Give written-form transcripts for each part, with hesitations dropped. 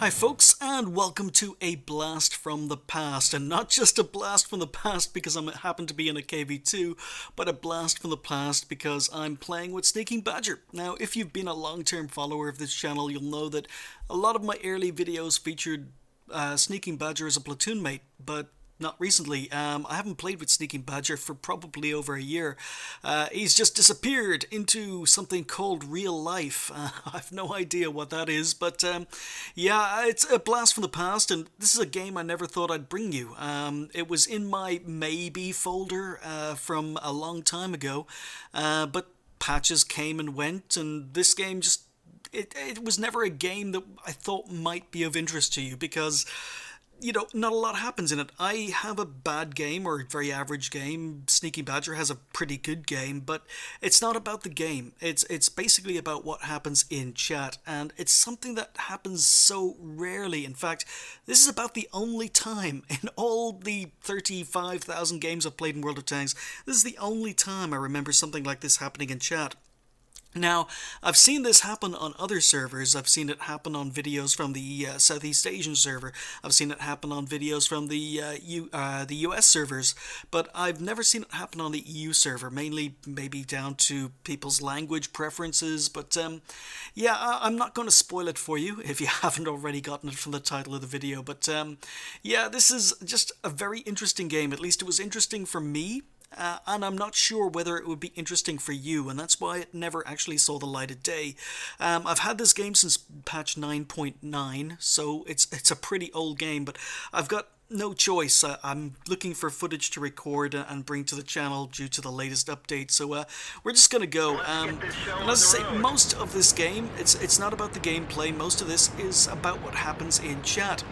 Hi folks, and welcome to a blast from the past, and not just a blast from the past because I happen to be in a KV2, but a blast from the past because I'm playing with Sneaking Badger. Now, if you've been a long-term follower of this channel, you'll know that a lot of my early videos featured Sneaking Badger as a platoon mate, but not recently. I haven't played with Sneaking Badger for probably over a year. He's just disappeared into something called real life. I've no idea what that is, but yeah, it's a blast from the past, and this is a game I never thought I'd bring you. It was in my maybe folder from a long time ago, but patches came and went, and this game just it was never a game that I thought might be of interest to you because, you know, not a lot happens in it. I have a bad game or a very average game. Sneaking Badger has a pretty good game, but it's not about the game. It's basically about what happens in chat, and it's something that happens so rarely. In fact, this is about the only time in all the 35,000 games I've played in World of Tanks, this is the only time I remember something like this happening in chat. Now, I've seen this happen on other servers. I've seen it happen on videos from the Southeast Asian server. I've seen it happen on videos from the US servers, but I've never seen it happen on the EU server, mainly maybe down to people's language preferences. But yeah, I'm not going to spoil it for you if you haven't already gotten it from the title of the video. But yeah, this is just a very interesting game. At least it was interesting for me. And I'm not sure whether it would be interesting for you, and that's why it never actually saw the light of day. I've had this game since patch 9.9, so it's a pretty old game, but I've got no choice. I'm looking for footage to record and bring to the channel due to the latest update, so we're just gonna go. And as I say, most of this game, it's not about the gameplay. Most of this is about what happens in chat.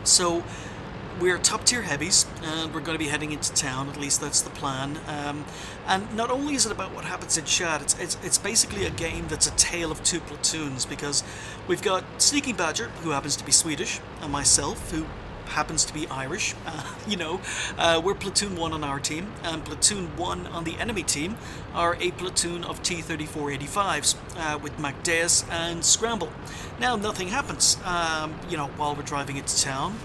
So we're top tier heavies, and we're going to be heading into town. At least that's the plan. And not only is it about what happens in chat, it's basically a game that's a tale of two platoons, because we've got Sneaking Badger, who happens to be Swedish, and myself, who happens to be Irish. We're platoon 1 on our team, and platoon 1 on the enemy team are a platoon of T-3485s with MacDeus and Scramble. Now, nothing happens, you know, while we're driving into town.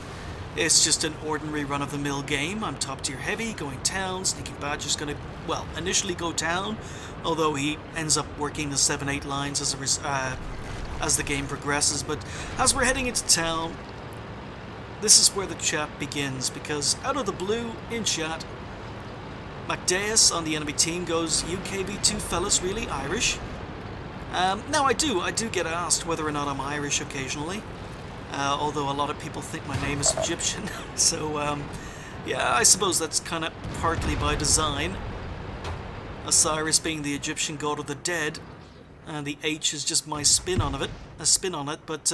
It's just an ordinary run-of-the-mill game. I'm top-tier heavy, going town. Sneaking Badger's going to, well, initially go town, although he ends up working the 7-8 lines as the game progresses. But as we're heading into town, this is where the chat begins, because out of the blue, in chat, MacDeus on the enemy team goes, "You KV2 fellas really Irish?" Now I do get asked whether or not I'm Irish occasionally. Although a lot of people think my name is Egyptian, so yeah, I suppose that's kind of partly by design. Osiris being the Egyptian god of the dead, and the H is just my spin on it. But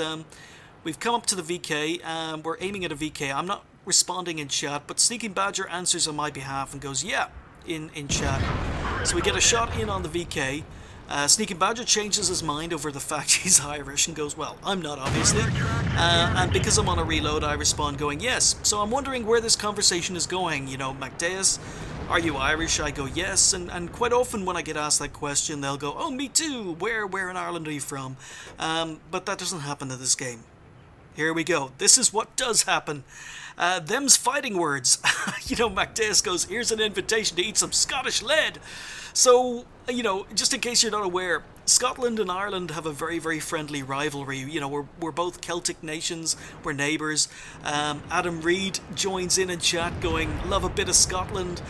we've come up to the VK, and we're aiming at a VK. I'm not responding in chat, but Sneaking Badger answers on my behalf and goes, "Yeah," in chat. So we get a shot in on the VK. Sneaking Badger changes his mind over the fact he's Irish and goes, "Well, I'm not, obviously." And because I'm on a reload, I respond going, "Yes." So I'm wondering where this conversation is going. You know, MacDeus, "Are you Irish?" I go, "Yes." And quite often when I get asked that question, they'll go, "Oh, me too. Where in Ireland are you from?" But that doesn't happen in this game. Here we go. This is what does happen. Them's fighting words. You know, MacDeus goes, "Here's an invitation to eat some Scottish lead." So, you know, just in case you're not aware, Scotland and Ireland have a very, very friendly rivalry. You know, we're both Celtic nations, we're neighbours. Adam Reed joins in chat going, "Love a bit of Scotland."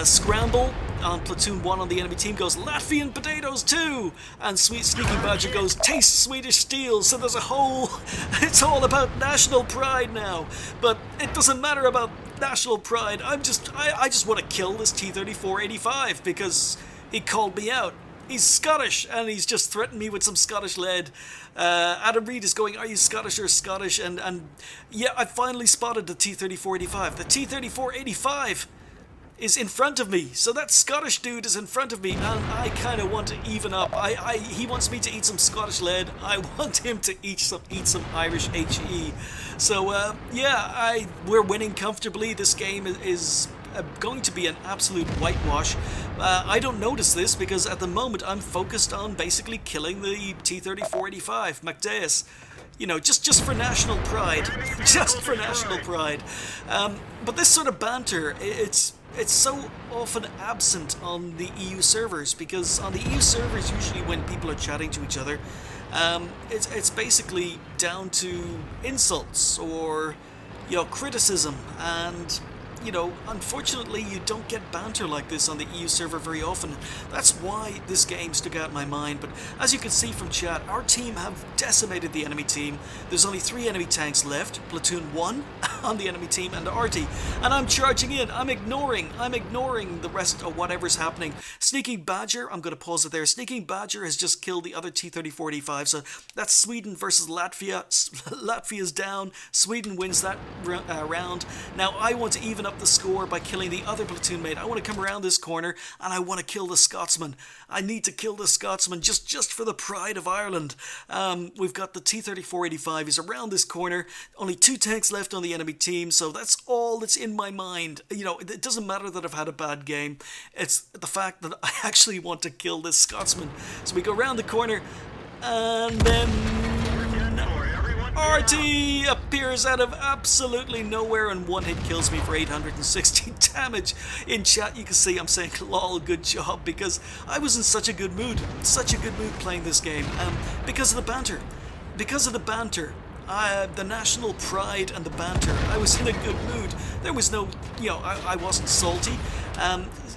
Scramble on platoon 1 on the enemy team goes, "Latvian potatoes too." And Sneaking Badger goes, "Taste Swedish steel." So there's a whole, it's all about national pride now. But it doesn't matter about national pride. I just want to kill this T-3485 because he called me out. He's Scottish, and he's just threatened me with some Scottish lead. Adam Reed is going, "Are you Scottish or Scottish?" And yeah, I finally spotted the T-3485. The T-3485 is in front of me, so that Scottish dude is in front of me, and I kind of want to even up. He wants me to eat some Scottish lead. I want him to eat some Irish HE. So yeah, we're winning comfortably. This game is going to be an absolute whitewash. I don't notice this because at the moment I'm focused on basically killing the T-3485, MacDeus. you know, just for national pride, just for national pride. But this sort of banter, it's so often absent on the EU servers, because on the EU servers, usually when people are chatting to each other, it's basically down to insults or, you know, criticism, and you know, unfortunately you don't get banter like this on the EU server very often. That's why this game stuck out in my mind. But as you can see from chat, our team have decimated the enemy team. There's only 3 enemy tanks left, platoon 1 on the enemy team and Arty, and I'm charging in. I'm ignoring the rest of whatever's happening. Sneaking Badger, I'm going to pause it there. Sneaking Badger has just killed the other T-34-85, so that's Sweden versus Latvia. Latvia's down. Sweden wins that round. Now I want to even up the score by killing the other platoon mate. I want to come around this corner and I want to kill the Scotsman. I need to kill the Scotsman just for the pride of Ireland. We've got the T-34-85. He's around this corner. Only 2 tanks left on the enemy team, so that's all that's in my mind. You know, it doesn't matter that I've had a bad game. It's the fact that I actually want to kill this Scotsman. So we go around the corner, and then RT appears out of absolutely nowhere and one hit kills me for 816 damage. In chat you can see I'm saying lol, good job, because I was in such a good mood playing this game, because of the banter. The national pride and the banter. I was in a good mood. There was no, you know, I wasn't salty.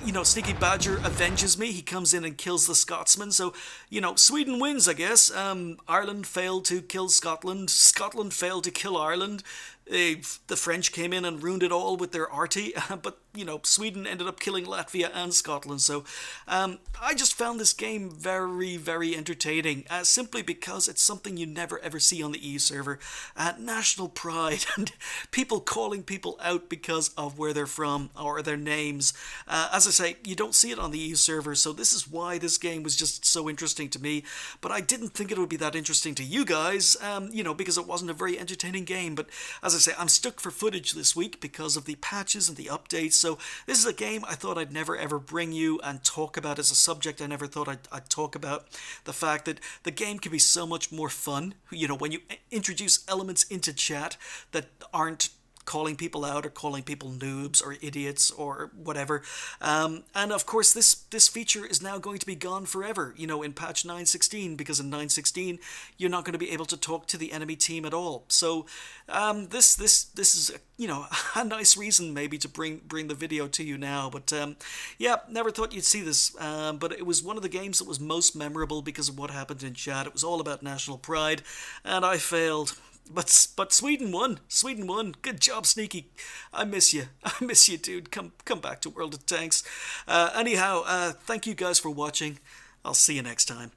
You know, Sneaky Badger avenges me. He comes in and kills the Scotsman. So, you know, Sweden wins, I guess. Ireland failed to kill Scotland. Scotland failed to kill Ireland. The French came in and ruined it all with their arty, but, you know, Sweden ended up killing Latvia and Scotland. So I just found this game very, very entertaining, simply because it's something you never ever see on the EU server. National pride and people calling people out because of where they're from or their names. As I say, you don't see it on the EU server, so this is why this game was just so interesting to me. But I didn't think it would be that interesting to you guys, you know, because it wasn't a very entertaining game. But as I say, I'm stuck for footage this week because of the patches and the updates, so this is a game I thought I'd never ever bring you and talk about as a subject. I never thought I'd talk about the fact that the game can be so much more fun, you know, when you introduce elements into chat that aren't calling people out or calling people noobs or idiots or whatever. And of course this feature is now going to be gone forever, you know, in patch 9.16, because in 9.16 you're not going to be able to talk to the enemy team at all. So this is, you know, a nice reason maybe to bring the video to you now. But yeah, never thought you'd see this, but it was one of the games that was most memorable because of what happened in chat. It was all about national pride, and I failed. But Sweden won. Sweden won. Good job, Sneaky. I miss you. I miss you, dude. Come back to World of Tanks. Anyhow, thank you guys for watching. I'll see you next time.